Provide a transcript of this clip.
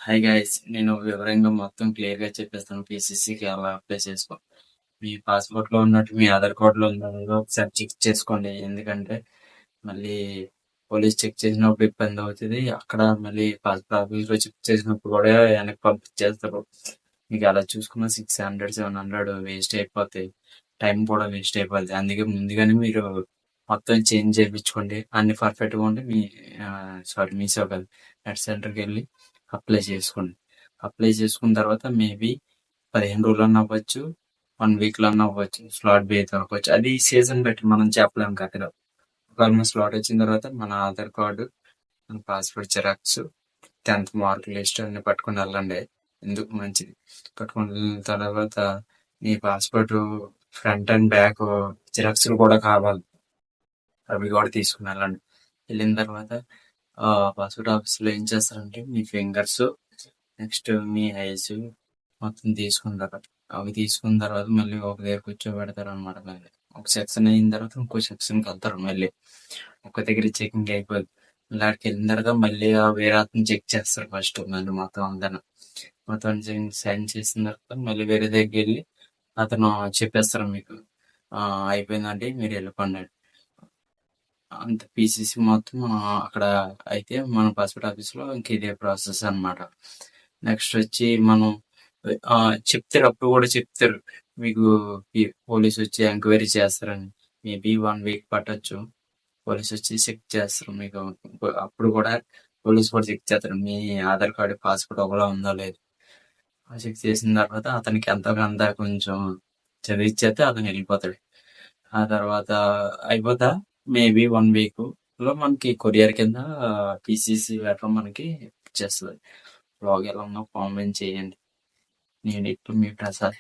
Hi guys, నేను వివరంగా మొత్తం క్లియర్‌గా చెప్పేస్తాను. పీసీసీకి ఎలా అప్లై చేసుకో. మీ పాస్‌పోర్ట్‌లో ఉన్నట్టు మీ ఆధార్ కార్డ్‌లో ఉందో లేదో ఒకసారి చెక్ చేసుకోండి. ఎందుకంటే మళ్ళీ పోలీస్ చెక్ చేసినప్పుడు ఇబ్బంది అవుతది. అక్కడ మళ్ళీ పాస్‌పోర్ట్ ఆఫీస్‌లో చెక్ చేసినప్పుడు కూడా వెనక్కి పంపించేస్తారు. మీకు అలా చూసుకున్న 600, 700 వేస్ట్ అయిపోతాయి. టైం కూడా వేస్ట్ అయిపోద్ది. అందుకే ముందుగానే మీరు మొత్తం చేంజ్ చేపించుకోండి. అన్ని పర్ఫెక్ట్‌గా ఉంటే మీషో కాదు, నెట్ సెంటర్‌కెళ్ళి అప్లై చేసుకోండి. అప్లై చేసుకున్న తర్వాత మేబీ 15 రోజులన్నా అవ్వచ్చు, 1 వీక్‌లో అన్నా అవ్వచ్చు. స్లాట్ బేస్ అవ్వచ్చు. అది సీజన్ బట్టి మనం చెప్పలేం కరెక్ట్‌గా. ఒకవేళ మన స్లాట్ వచ్చిన తర్వాత మన ఆధార్ కార్డు, మన passport xerox, 10th mark list అన్ని పట్టుకొని వెళ్ళండి. ఎందుకు మంచిది. పట్టుకొని వెళ్ళిన తర్వాత మీ పాస్‌పోర్ట్ ఫ్రంట్ అండ్ బ్యాక్ జిరాక్స్‌లు కూడా కావాలి. అవి కూడా తీసుకుని వెళ్ళండి. వెళ్ళిన తర్వాత పాస్‌పోర్ట్ ఆఫీస్‌లో ఏం చేస్తారంటే మీ ఫింగర్స్, నెక్స్ట్ మీ ఐస్ మొత్తం తీసుకుంటారు. అవి తీసుకున్న తర్వాత మళ్ళీ ఒక దగ్గర కూర్చోబెడతారు అనమాట. మళ్ళీ ఒక సెక్షన్ అయిన తర్వాత ఇంకో సెక్షన్కి వెళ్తారు. మళ్ళీ ఒక దగ్గర చెకింగ్ అయిపోద్ది. మళ్ళీ అక్కడికి వెళ్ళిన తర్వాత మళ్ళీ ఆ వేరే అతను చెక్ చేస్తారు ఫస్ట్. మళ్ళీ మొత్తం అందరిని మొత్తం సైన్ చేసిన తర్వాత మళ్ళీ వేరే దగ్గరికి వెళ్ళి అతను చెప్పేస్తారు మీకు అయిపోయిందండి, మీరు వెళ్ళిపోండి అని. అంత పీసీసీ మొత్తం అక్కడ అయితే మన పాస్పోర్ట్ ఆఫీస్లో ఇంక ఇదే ప్రాసెస్ అన్నమాట. నెక్స్ట్ వచ్చి మనం చెప్తారు, అప్పుడు కూడా చెప్తారు మీకు. పోలీస్ వచ్చి ఎంక్వైరీ చేస్తారని. మేబీ 1 వీక్ పట్టొచ్చు. పోలీస్ వచ్చి చెక్ చేస్తారు మీకు. అప్పుడు కూడా పోలీస్ కూడా చెక్ చేస్తారు మీ ఆధార్ కార్డు, పాస్పోర్ట్ ఒకలా ఉందో లేదు. చెక్ చేసిన తర్వాత అతనికి ఎంతో కొంత కొంచెం చదివిచ్చేస్తే అతను వెళ్ళిపోతాడు. ఆ తర్వాత అయిపోతా మేబీ 1 వీక్ లో మనకి కొరియర్ కింద పీసీసీ లెటర్ మనకి ఇచ్చేస్తుంది. బ్లాగ్ ఎలా ఉన్నా కామెంట్ చేయండి. నేను ఇప్పుడు మీ ప్రసాద్.